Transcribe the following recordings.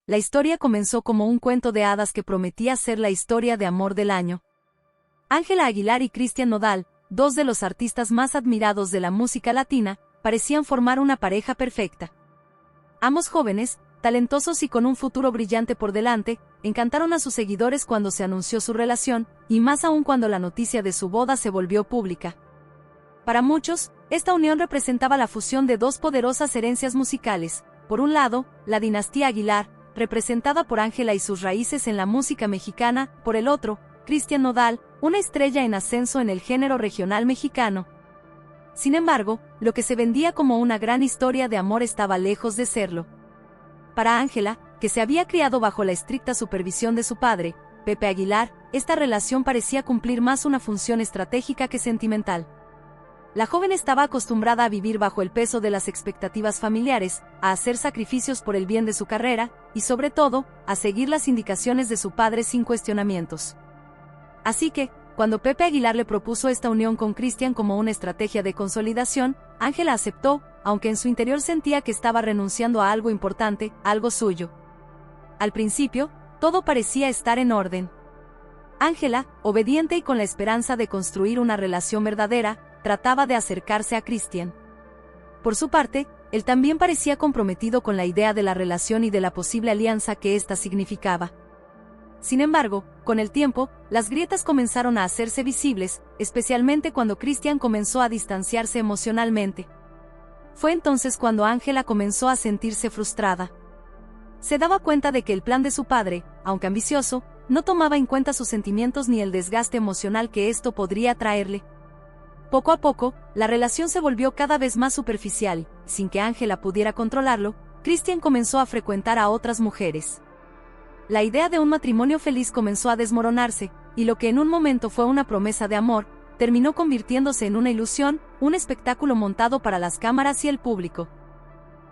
La historia comenzó como un cuento de hadas que prometía ser la historia de amor del año. Ángela Aguilar y Cristian Nodal, dos de los artistas más admirados de la música latina, parecían formar una pareja perfecta. Ambos jóvenes, talentosos y con un futuro brillante por delante, encantaron a sus seguidores cuando se anunció su relación, y más aún cuando la noticia de su boda se volvió pública. Para muchos, esta unión representaba la fusión de dos poderosas herencias musicales. Por un lado, la dinastía Aguilar, representada por Ángela y sus raíces en la música mexicana; por el otro, Cristian Nodal, una estrella en ascenso en el género regional mexicano. Sin embargo, lo que se vendía como una gran historia de amor estaba lejos de serlo. Para Ángela, que se había criado bajo la estricta supervisión de su padre, Pepe Aguilar, esta relación parecía cumplir más una función estratégica que sentimental. La joven estaba acostumbrada a vivir bajo el peso de las expectativas familiares, a hacer sacrificios por el bien de su carrera, y sobre todo, a seguir las indicaciones de su padre sin cuestionamientos. Así que, cuando Pepe Aguilar le propuso esta unión con Cristian como una estrategia de consolidación, Ángela aceptó, aunque en su interior sentía que estaba renunciando a algo importante, algo suyo. Al principio, todo parecía estar en orden. Ángela, obediente y con la esperanza de construir una relación verdadera, trataba de acercarse a Cristian. Por su parte, él también parecía comprometido con la idea de la relación y de la posible alianza que ésta significaba. Sin embargo, con el tiempo, las grietas comenzaron a hacerse visibles, especialmente cuando Cristian comenzó a distanciarse emocionalmente. Fue entonces cuando Ángela comenzó a sentirse frustrada. Se daba cuenta de que el plan de su padre, aunque ambicioso, no tomaba en cuenta sus sentimientos ni el desgaste emocional que esto podría traerle. Poco a poco, la relación se volvió cada vez más superficial, y, sin que Ángela pudiera controlarlo, Cristian comenzó a frecuentar a otras mujeres. La idea de un matrimonio feliz comenzó a desmoronarse, y lo que en un momento fue una promesa de amor, terminó convirtiéndose en una ilusión, un espectáculo montado para las cámaras y el público.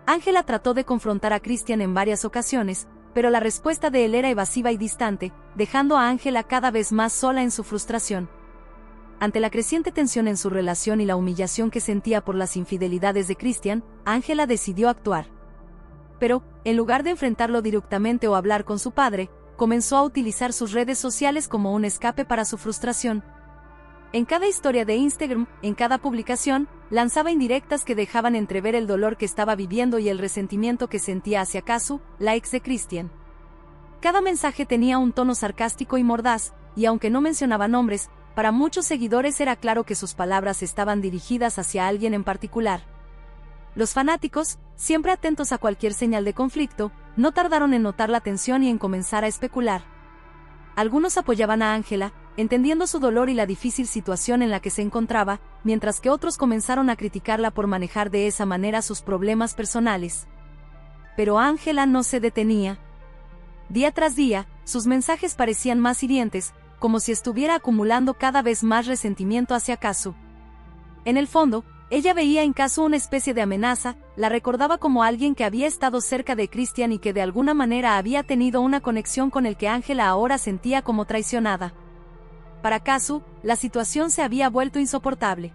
Ángela trató de confrontar a Cristian en varias ocasiones, pero la respuesta de él era evasiva y distante, dejando a Ángela cada vez más sola en su frustración. Ante la creciente tensión en su relación y la humillación que sentía por las infidelidades de Cristian, Ángela decidió actuar. Pero, en lugar de enfrentarlo directamente o hablar con su padre, comenzó a utilizar sus redes sociales como un escape para su frustración. En cada historia de Instagram, en cada publicación, lanzaba indirectas que dejaban entrever el dolor que estaba viviendo y el resentimiento que sentía hacia Kazu, la ex de Cristian. Cada mensaje tenía un tono sarcástico y mordaz, y aunque no mencionaba nombres, para muchos seguidores era claro que sus palabras estaban dirigidas hacia alguien en particular. Los fanáticos, siempre atentos a cualquier señal de conflicto, no tardaron en notar la tensión y en comenzar a especular. Algunos apoyaban a Ángela, entendiendo su dolor y la difícil situación en la que se encontraba, mientras que otros comenzaron a criticarla por manejar de esa manera sus problemas personales. Pero Ángela no se detenía. Día tras día, sus mensajes parecían más hirientes, como si estuviera acumulando cada vez más resentimiento hacia Kazu. En el fondo, ella veía en Kazu una especie de amenaza, la recordaba como alguien que había estado cerca de Cristian y que de alguna manera había tenido una conexión con el que Ángela ahora sentía como traicionada. Para Kazu, la situación se había vuelto insoportable.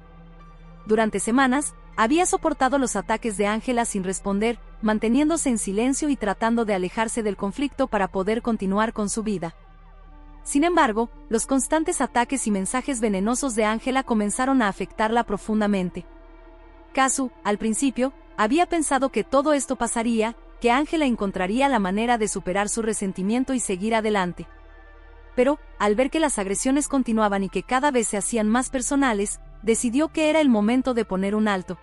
Durante semanas, había soportado los ataques de Ángela sin responder, manteniéndose en silencio y tratando de alejarse del conflicto para poder continuar con su vida. Sin embargo, los constantes ataques y mensajes venenosos de Ángela comenzaron a afectarla profundamente. Kazu, al principio, había pensado que todo esto pasaría, que Ángela encontraría la manera de superar su resentimiento y seguir adelante. Pero, al ver que las agresiones continuaban y que cada vez se hacían más personales, decidió que era el momento de poner un alto.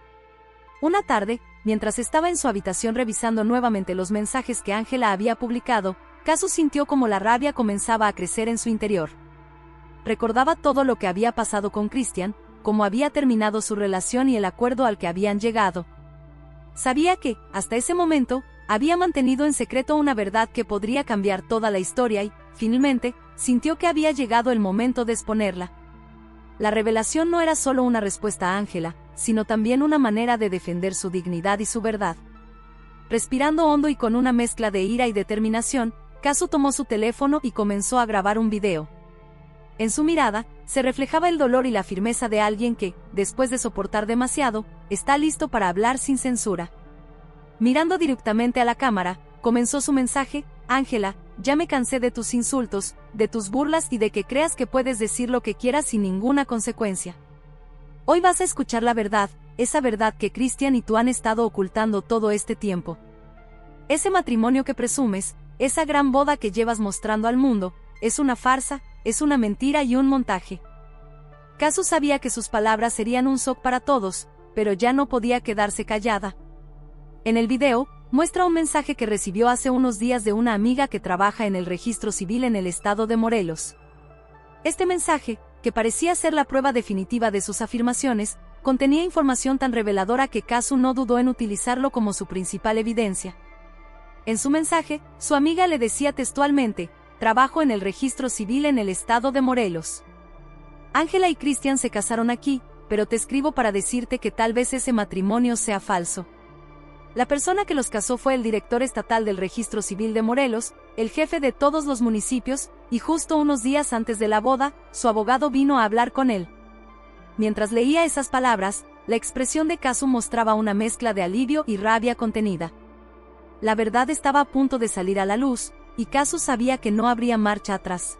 Una tarde, mientras estaba en su habitación revisando nuevamente los mensajes que Ángela había publicado, Kazu sintió como la rabia comenzaba a crecer en su interior. Recordaba todo lo que había pasado con Cristian, cómo había terminado su relación y el acuerdo al que habían llegado. Sabía que, hasta ese momento, había mantenido en secreto una verdad que podría cambiar toda la historia y, finalmente, sintió que había llegado el momento de exponerla. La revelación no era solo una respuesta a Ángela, sino también una manera de defender su dignidad y su verdad. Respirando hondo y con una mezcla de ira y determinación, Kazu tomó su teléfono y comenzó a grabar un video. En su mirada, se reflejaba el dolor y la firmeza de alguien que, después de soportar demasiado, está listo para hablar sin censura. Mirando directamente a la cámara, comenzó su mensaje: Ángela, ya me cansé de tus insultos, de tus burlas y de que creas que puedes decir lo que quieras sin ninguna consecuencia. Hoy vas a escuchar la verdad, esa verdad que Christian y tú han estado ocultando todo este tiempo. Ese matrimonio que presumes, esa gran boda que llevas mostrando al mundo, es una farsa, es una mentira y un montaje. Kazu sabía que sus palabras serían un shock para todos, pero ya no podía quedarse callada. En el video, muestra un mensaje que recibió hace unos días de una amiga que trabaja en el registro civil en el estado de Morelos. Este mensaje, que parecía ser la prueba definitiva de sus afirmaciones, contenía información tan reveladora que Kazu no dudó en utilizarlo como su principal evidencia. En su mensaje, su amiga le decía textualmente: trabajo en el registro civil en el estado de Morelos. Ángela y Christian se casaron aquí, pero te escribo para decirte que tal vez ese matrimonio sea falso. La persona que los casó fue el director estatal del registro civil de Morelos, el jefe de todos los municipios, y justo unos días antes de la boda, su abogado vino a hablar con él. Mientras leía esas palabras, la expresión de Kazu mostraba una mezcla de alivio y rabia contenida. La verdad estaba a punto de salir a la luz, y Kazu sabía que no habría marcha atrás.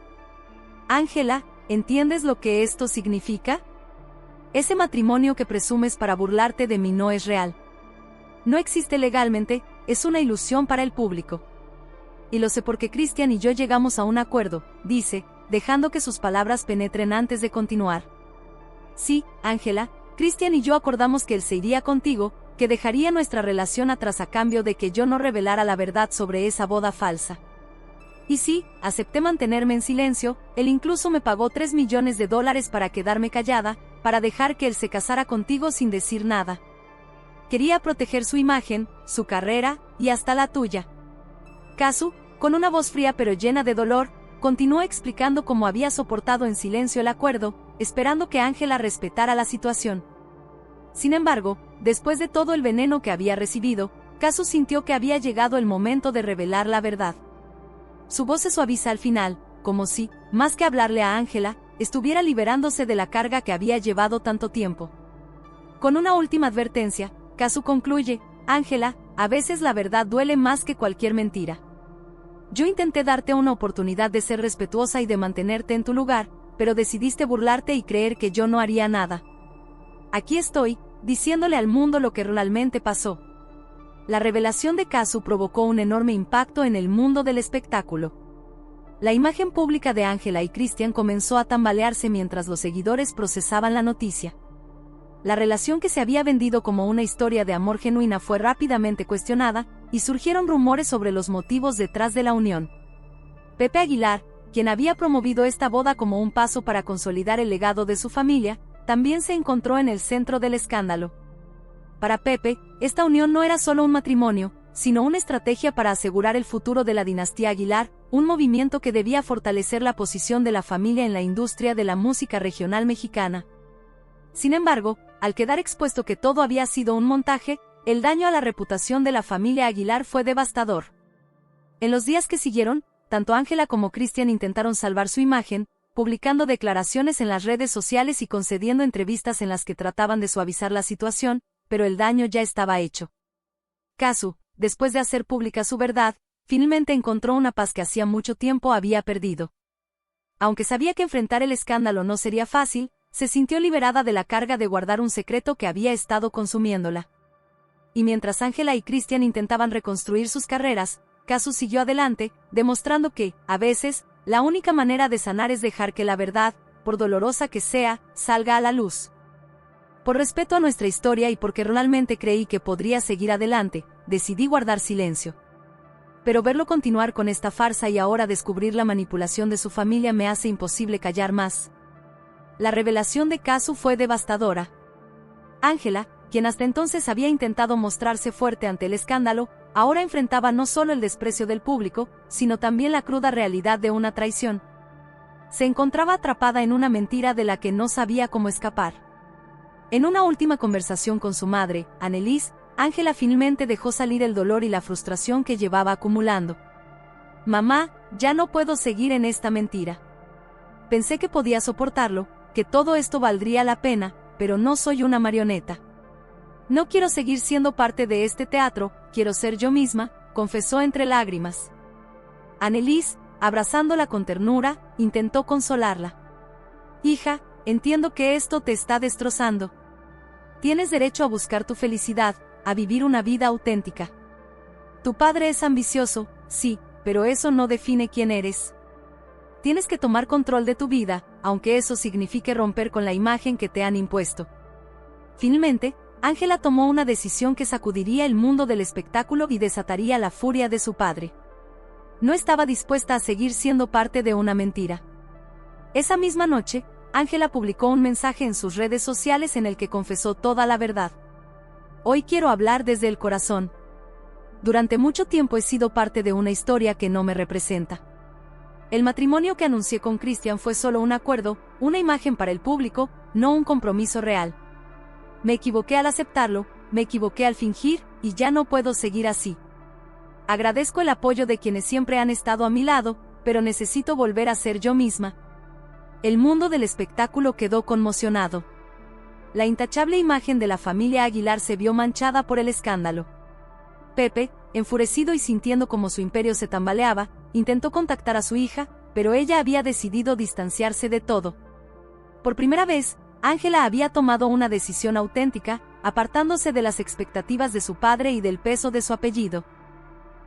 Ángela, ¿entiendes lo que esto significa? Ese matrimonio que presumes para burlarte de mí no es real. No existe legalmente, es una ilusión para el público. Y lo sé porque Christian y yo llegamos a un acuerdo, dice, dejando que sus palabras penetren antes de continuar. Sí, Ángela, Christian y yo acordamos que él se iría contigo, que dejaría nuestra relación atrás a cambio de que yo no revelara la verdad sobre esa boda falsa. Y sí, acepté mantenerme en silencio, él incluso me pagó $3 millones para quedarme callada, para dejar que él se casara contigo sin decir nada. Quería proteger su imagen, su carrera, y hasta la tuya. Kazu, con una voz fría pero llena de dolor, continuó explicando cómo había soportado en silencio el acuerdo, esperando que Ángela respetara la situación. Sin embargo, después de todo el veneno que había recibido, Kazu sintió que había llegado el momento de revelar la verdad. Su voz se suaviza al final, como si, más que hablarle a Ángela, estuviera liberándose de la carga que había llevado tanto tiempo. Con una última advertencia, Kazu concluye: Ángela, a veces la verdad duele más que cualquier mentira. Yo intenté darte una oportunidad de ser respetuosa y de mantenerte en tu lugar, pero decidiste burlarte y creer que yo no haría nada. Aquí estoy, diciéndole al mundo lo que realmente pasó. La revelación de Kazu provocó un enorme impacto en el mundo del espectáculo. La imagen pública de Ángela y Christian comenzó a tambalearse mientras los seguidores procesaban la noticia. La relación que se había vendido como una historia de amor genuina fue rápidamente cuestionada, y surgieron rumores sobre los motivos detrás de la unión. Pepe Aguilar, quien había promovido esta boda como un paso para consolidar el legado de su familia, también se encontró en el centro del escándalo. Para Pepe, esta unión no era solo un matrimonio, sino una estrategia para asegurar el futuro de la dinastía Aguilar, un movimiento que debía fortalecer la posición de la familia en la industria de la música regional mexicana. Sin embargo, al quedar expuesto que todo había sido un montaje, el daño a la reputación de la familia Aguilar fue devastador. En los días que siguieron, tanto Ángela como Christian intentaron salvar su imagen, publicando declaraciones en las redes sociales y concediendo entrevistas en las que trataban de suavizar la situación, pero el daño ya estaba hecho. Kazu, después de hacer pública su verdad, finalmente encontró una paz que hacía mucho tiempo había perdido. Aunque sabía que enfrentar el escándalo no sería fácil, se sintió liberada de la carga de guardar un secreto que había estado consumiéndola. Y mientras Ángela y Christian intentaban reconstruir sus carreras, Kazu siguió adelante, demostrando que, a veces, la única manera de sanar es dejar que la verdad, por dolorosa que sea, salga a la luz. Por respeto a nuestra historia y porque realmente creí que podría seguir adelante, decidí guardar silencio. Pero verlo continuar con esta farsa y ahora descubrir la manipulación de su familia me hace imposible callar más. La revelación de Kazu fue devastadora. Ángela, quien hasta entonces había intentado mostrarse fuerte ante el escándalo, ahora enfrentaba no solo el desprecio del público, sino también la cruda realidad de una traición. Se encontraba atrapada en una mentira de la que no sabía cómo escapar. En una última conversación con su madre, Annelise, Ángela finalmente dejó salir el dolor y la frustración que llevaba acumulando. Mamá, ya no puedo seguir en esta mentira. Pensé que podía soportarlo, que todo esto valdría la pena, pero no soy una marioneta. No quiero seguir siendo parte de este teatro, quiero ser yo misma, confesó entre lágrimas. Anneliese, abrazándola con ternura, intentó consolarla. Hija, entiendo que esto te está destrozando. Tienes derecho a buscar tu felicidad, a vivir una vida auténtica. Tu padre es ambicioso, sí, pero eso no define quién eres. Tienes que tomar control de tu vida, aunque eso signifique romper con la imagen que te han impuesto. Finalmente, Ángela tomó una decisión que sacudiría el mundo del espectáculo y desataría la furia de su padre. No estaba dispuesta a seguir siendo parte de una mentira. Esa misma noche, Ángela publicó un mensaje en sus redes sociales en el que confesó toda la verdad. Hoy quiero hablar desde el corazón. Durante mucho tiempo he sido parte de una historia que no me representa. El matrimonio que anuncié con Christian fue solo un acuerdo, una imagen para el público, no un compromiso real. Me equivoqué al aceptarlo, me equivoqué al fingir, y ya no puedo seguir así. Agradezco el apoyo de quienes siempre han estado a mi lado, pero necesito volver a ser yo misma. El mundo del espectáculo quedó conmocionado. La intachable imagen de la familia Aguilar se vio manchada por el escándalo. Pepe, enfurecido y sintiendo como su imperio se tambaleaba, intentó contactar a su hija, pero ella había decidido distanciarse de todo. Por primera vez, Ángela había tomado una decisión auténtica, apartándose de las expectativas de su padre y del peso de su apellido.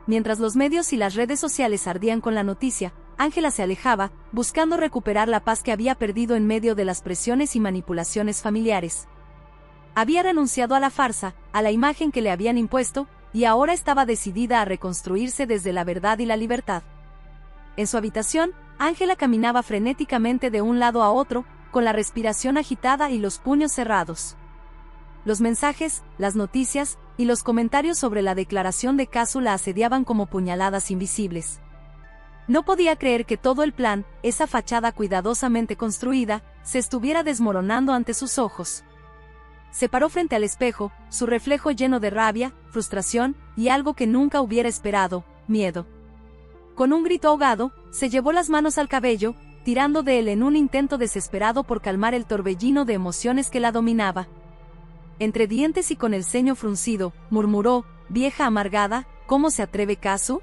Mientras los medios y las redes sociales ardían con la noticia, Ángela se alejaba, buscando recuperar la paz que había perdido en medio de las presiones y manipulaciones familiares. Había renunciado a la farsa, a la imagen que le habían impuesto, y ahora estaba decidida a reconstruirse desde la verdad y la libertad. En su habitación, Ángela caminaba frenéticamente de un lado a otro, con la respiración agitada y los puños cerrados. Los mensajes, las noticias, y los comentarios sobre la declaración de Casu la asediaban como puñaladas invisibles. No podía creer que todo el plan, esa fachada cuidadosamente construida, se estuviera desmoronando ante sus ojos. Se paró frente al espejo, su reflejo lleno de rabia, frustración, y algo que nunca hubiera esperado, miedo. Con un grito ahogado, se llevó las manos al cabello, tirando de él en un intento desesperado por calmar el torbellino de emociones que la dominaba. Entre dientes y con el ceño fruncido, murmuró, vieja amargada, ¿cómo se atreve Casu?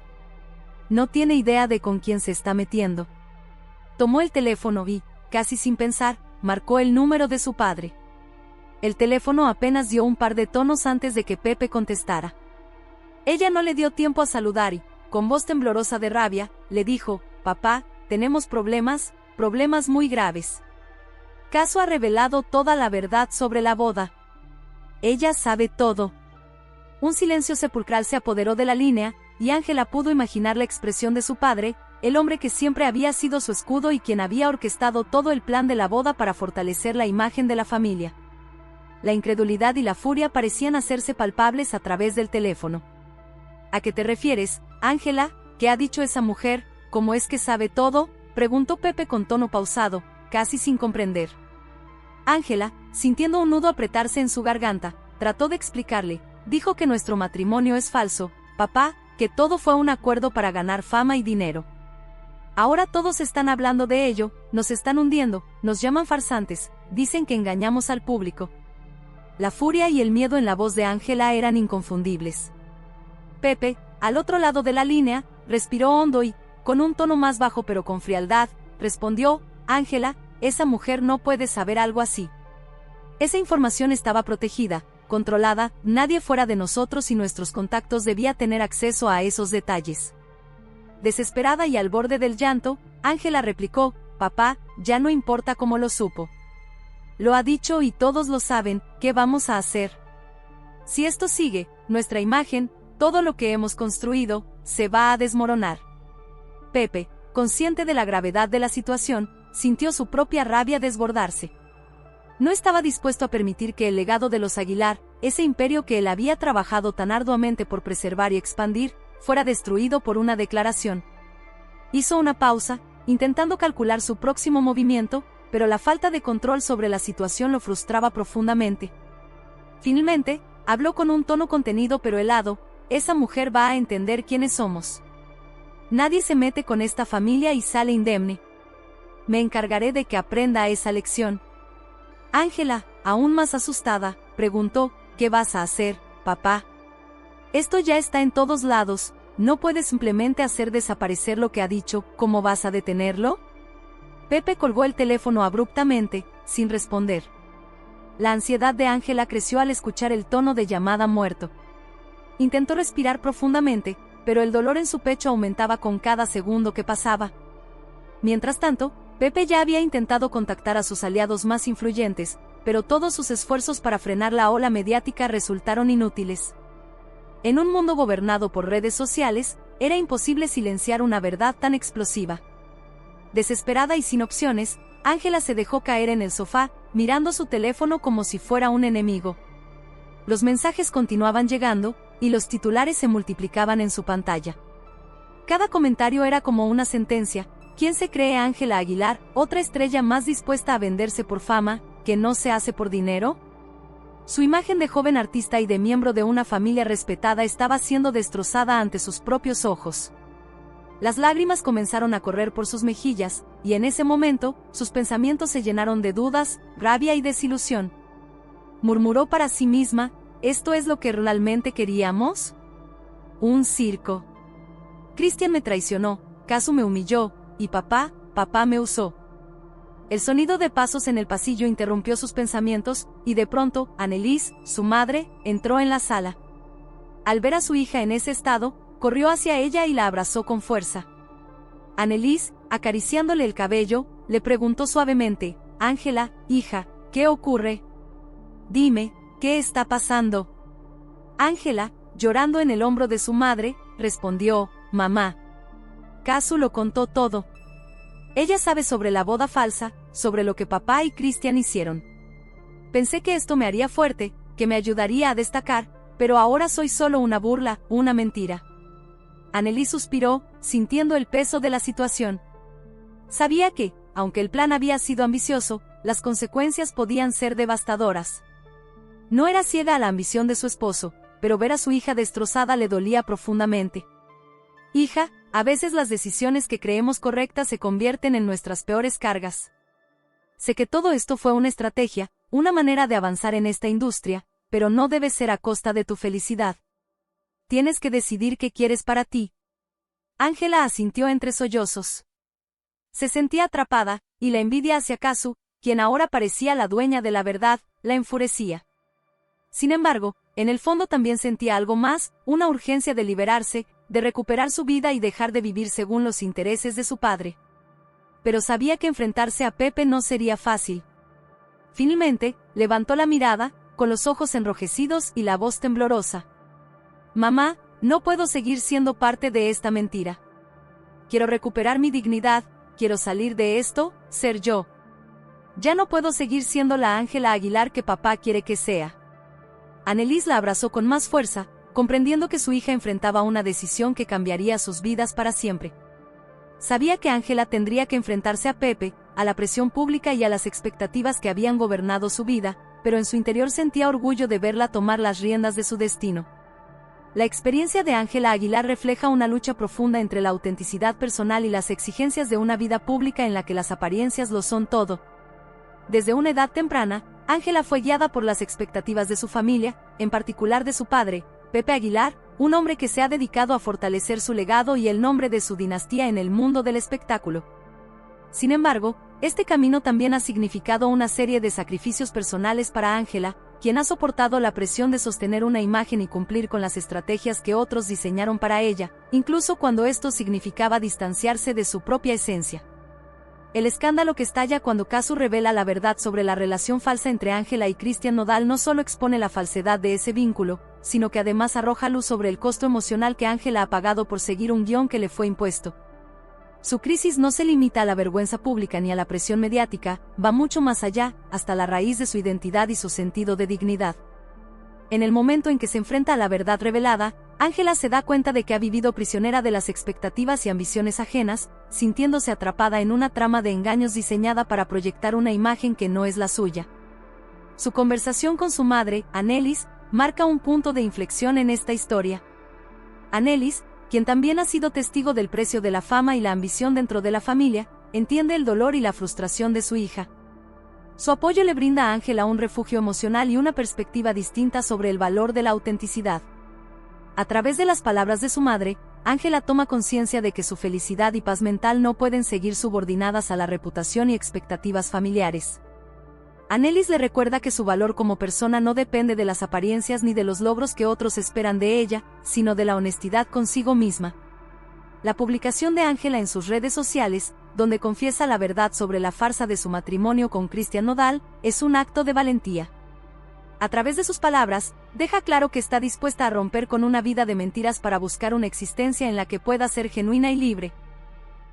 No tiene idea de con quién se está metiendo. Tomó el teléfono y, casi sin pensar, marcó el número de su padre. El teléfono apenas dio un par de tonos antes de que Pepe contestara. Ella no le dio tiempo a saludar y, con voz temblorosa de rabia, le dijo, papá, tenemos problemas, problemas muy graves. Casu ha revelado toda la verdad sobre la boda. Ella sabe todo. Un silencio sepulcral se apoderó de la línea, y Ángela pudo imaginar la expresión de su padre, el hombre que siempre había sido su escudo y quien había orquestado todo el plan de la boda para fortalecer la imagen de la familia. La incredulidad y la furia parecían hacerse palpables a través del teléfono. ¿A qué te refieres, Ángela? ¿Qué ha dicho esa mujer? ¿Cómo es que sabe todo?, preguntó Pepe con tono pausado, casi sin comprender. Ángela, sintiendo un nudo apretarse en su garganta, trató de explicarle, dijo que nuestro matrimonio es falso, papá, que todo fue un acuerdo para ganar fama y dinero. Ahora todos están hablando de ello, nos están hundiendo, nos llaman farsantes, dicen que engañamos al público. La furia y el miedo en la voz de Ángela eran inconfundibles. Pepe, al otro lado de la línea, respiró hondo y, con un tono más bajo pero con frialdad, respondió, Ángela, esa mujer no puede saber algo así. Esa información estaba protegida, controlada, nadie fuera de nosotros y nuestros contactos debía tener acceso a esos detalles. Desesperada y al borde del llanto, Ángela replicó, papá, ya no importa cómo lo supo. Lo ha dicho y todos lo saben, ¿qué vamos a hacer? Si esto sigue, nuestra imagen, todo lo que hemos construido, se va a desmoronar. Pepe, consciente de la gravedad de la situación, sintió su propia rabia desbordarse. No estaba dispuesto a permitir que el legado de los Aguilar, ese imperio que él había trabajado tan arduamente por preservar y expandir, fuera destruido por una declaración. Hizo una pausa, intentando calcular su próximo movimiento, pero la falta de control sobre la situación lo frustraba profundamente. Finalmente, habló con un tono contenido pero helado, esa mujer va a entender quiénes somos. Nadie se mete con esta familia y sale indemne. Me encargaré de que aprenda esa lección. Ángela, aún más asustada, preguntó, ¿qué vas a hacer, papá? Esto ya está en todos lados, ¿no puedes simplemente hacer desaparecer lo que ha dicho? ¿Cómo vas a detenerlo? Pepe colgó el teléfono abruptamente, sin responder. La ansiedad de Ángela creció al escuchar el tono de llamada muerto. Intentó respirar profundamente, pero el dolor en su pecho aumentaba con cada segundo que pasaba. Mientras tanto, Pepe ya había intentado contactar a sus aliados más influyentes, pero todos sus esfuerzos para frenar la ola mediática resultaron inútiles. En un mundo gobernado por redes sociales, era imposible silenciar una verdad tan explosiva. Desesperada y sin opciones, Ángela se dejó caer en el sofá, mirando su teléfono como si fuera un enemigo. Los mensajes continuaban llegando, y los titulares se multiplicaban en su pantalla. Cada comentario era como una sentencia. ¿Quién se cree Ángela Aguilar, otra estrella más dispuesta a venderse por fama, que no se hace por dinero? Su imagen de joven artista y de miembro de una familia respetada estaba siendo destrozada ante sus propios ojos. Las lágrimas comenzaron a correr por sus mejillas, y en ese momento, sus pensamientos se llenaron de dudas, rabia y desilusión. Murmuró para sí misma, ¿esto es lo que realmente queríamos? Un circo. Cristian me traicionó, Casu me humilló, y papá me usó. El sonido de pasos en el pasillo interrumpió sus pensamientos, y de pronto, Annelies, su madre, entró en la sala. Al ver a su hija en ese estado, corrió hacia ella y la abrazó con fuerza. Annelies, acariciándole el cabello, le preguntó suavemente, Ángela, hija, ¿qué ocurre? Dime, ¿qué está pasando? Ángela, llorando en el hombro de su madre, respondió, mamá. Casu lo contó todo. Ella sabe sobre la boda falsa, sobre lo que papá y Cristian hicieron. Pensé que esto me haría fuerte, que me ayudaría a destacar, pero ahora soy solo una burla, una mentira. Annelies suspiró, sintiendo el peso de la situación. Sabía que, aunque el plan había sido ambicioso, las consecuencias podían ser devastadoras. No era ciega a la ambición de su esposo, pero ver a su hija destrozada le dolía profundamente. Hija, a veces las decisiones que creemos correctas se convierten en nuestras peores cargas. Sé que todo esto fue una estrategia, una manera de avanzar en esta industria, pero no debe ser a costa de tu felicidad. Tienes que decidir qué quieres para ti. Ángela asintió entre sollozos. Se sentía atrapada, y la envidia hacia Casu, quien ahora parecía la dueña de la verdad, la enfurecía. Sin embargo, en el fondo también sentía algo más, una urgencia de liberarse, de recuperar su vida y dejar de vivir según los intereses de su padre. Pero sabía que enfrentarse a Pepe no sería fácil. Finalmente, levantó la mirada, con los ojos enrojecidos y la voz temblorosa. Mamá, no puedo seguir siendo parte de esta mentira. Quiero recuperar mi dignidad, quiero salir de esto, ser yo. Ya no puedo seguir siendo la Ángela Aguilar que papá quiere que sea. Annelies la abrazó con más fuerza, comprendiendo que su hija enfrentaba una decisión que cambiaría sus vidas para siempre. Sabía que Ángela tendría que enfrentarse a Pepe, a la presión pública y a las expectativas que habían gobernado su vida, pero en su interior sentía orgullo de verla tomar las riendas de su destino. La experiencia de Ángela Aguilar refleja una lucha profunda entre la autenticidad personal y las exigencias de una vida pública en la que las apariencias lo son todo. Desde una edad temprana, Ángela fue guiada por las expectativas de su familia, en particular de su padre, Pepe Aguilar, un hombre que se ha dedicado a fortalecer su legado y el nombre de su dinastía en el mundo del espectáculo. Sin embargo, este camino también ha significado una serie de sacrificios personales para Ángela, quien ha soportado la presión de sostener una imagen y cumplir con las estrategias que otros diseñaron para ella, incluso cuando esto significaba distanciarse de su propia esencia. El escándalo que estalla cuando Casu revela la verdad sobre la relación falsa entre Ángela y Cristian Nodal no solo expone la falsedad de ese vínculo, sino que además arroja luz sobre el costo emocional que Ángela ha pagado por seguir un guión que le fue impuesto. Su crisis no se limita a la vergüenza pública ni a la presión mediática, va mucho más allá, hasta la raíz de su identidad y su sentido de dignidad. En el momento en que se enfrenta a la verdad revelada, Ángela se da cuenta de que ha vivido prisionera de las expectativas y ambiciones ajenas, sintiéndose atrapada en una trama de engaños diseñada para proyectar una imagen que no es la suya. Su conversación con su madre, Annelies, marca un punto de inflexión en esta historia. Annelies, quien también ha sido testigo del precio de la fama y la ambición dentro de la familia, entiende el dolor y la frustración de su hija. Su apoyo le brinda a Ángela un refugio emocional y una perspectiva distinta sobre el valor de la autenticidad. A través de las palabras de su madre, Ángela toma conciencia de que su felicidad y paz mental no pueden seguir subordinadas a la reputación y expectativas familiares. Annelies le recuerda que su valor como persona no depende de las apariencias ni de los logros que otros esperan de ella, sino de la honestidad consigo misma. La publicación de Ángela en sus redes sociales, donde confiesa la verdad sobre la farsa de su matrimonio con Christian Nodal, es un acto de valentía. A través de sus palabras, deja claro que está dispuesta a romper con una vida de mentiras para buscar una existencia en la que pueda ser genuina y libre.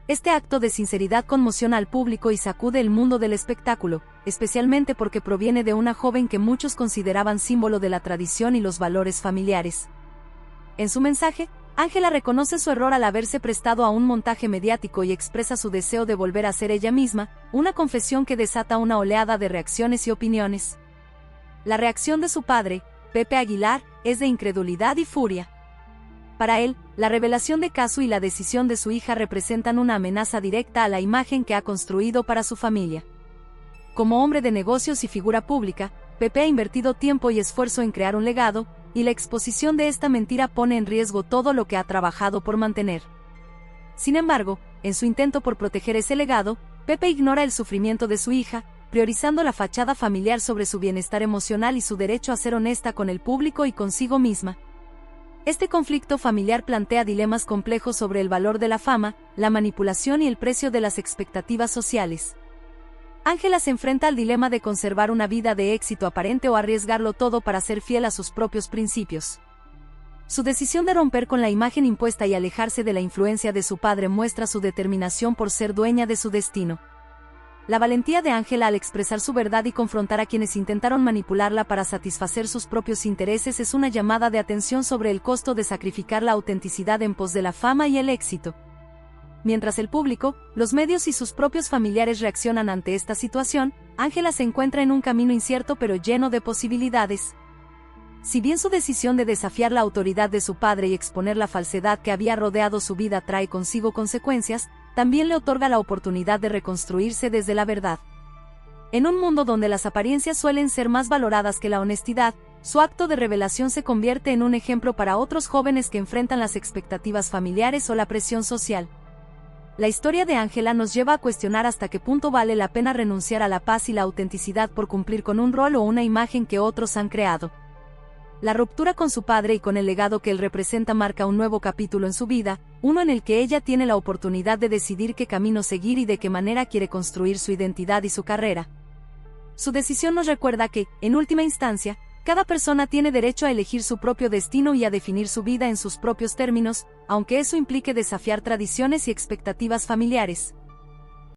Este acto de sinceridad conmociona al público y sacude el mundo del espectáculo, especialmente porque proviene de una joven que muchos consideraban símbolo de la tradición y los valores familiares. En su mensaje, Ángela reconoce su error al haberse prestado a un montaje mediático y expresa su deseo de volver a ser ella misma, una confesión que desata una oleada de reacciones y opiniones. La reacción de su padre, Pepe Aguilar, es de incredulidad y furia. Para él, la revelación de Casu y la decisión de su hija representan una amenaza directa a la imagen que ha construido para su familia. Como hombre de negocios y figura pública, Pepe ha invertido tiempo y esfuerzo en crear un legado, y la exposición de esta mentira pone en riesgo todo lo que ha trabajado por mantener. Sin embargo, en su intento por proteger ese legado, Pepe ignora el sufrimiento de su hija, priorizando la fachada familiar sobre su bienestar emocional y su derecho a ser honesta con el público y consigo misma. Este conflicto familiar plantea dilemas complejos sobre el valor de la fama, la manipulación y el precio de las expectativas sociales. Ángela se enfrenta al dilema de conservar una vida de éxito aparente o arriesgarlo todo para ser fiel a sus propios principios. Su decisión de romper con la imagen impuesta y alejarse de la influencia de su padre muestra su determinación por ser dueña de su destino. La valentía de Ángela al expresar su verdad y confrontar a quienes intentaron manipularla para satisfacer sus propios intereses es una llamada de atención sobre el costo de sacrificar la autenticidad en pos de la fama y el éxito. Mientras el público, los medios y sus propios familiares reaccionan ante esta situación, Ángela se encuentra en un camino incierto pero lleno de posibilidades. Si bien su decisión de desafiar la autoridad de su padre y exponer la falsedad que había rodeado su vida trae consigo consecuencias, también le otorga la oportunidad de reconstruirse desde la verdad. En un mundo donde las apariencias suelen ser más valoradas que la honestidad, su acto de revelación se convierte en un ejemplo para otros jóvenes que enfrentan las expectativas familiares o la presión social. La historia de Ángela nos lleva a cuestionar hasta qué punto vale la pena renunciar a la paz y la autenticidad por cumplir con un rol o una imagen que otros han creado. La ruptura con su padre y con el legado que él representa marca un nuevo capítulo en su vida, uno en el que ella tiene la oportunidad de decidir qué camino seguir y de qué manera quiere construir su identidad y su carrera. Su decisión nos recuerda que, en última instancia, cada persona tiene derecho a elegir su propio destino y a definir su vida en sus propios términos, aunque eso implique desafiar tradiciones y expectativas familiares.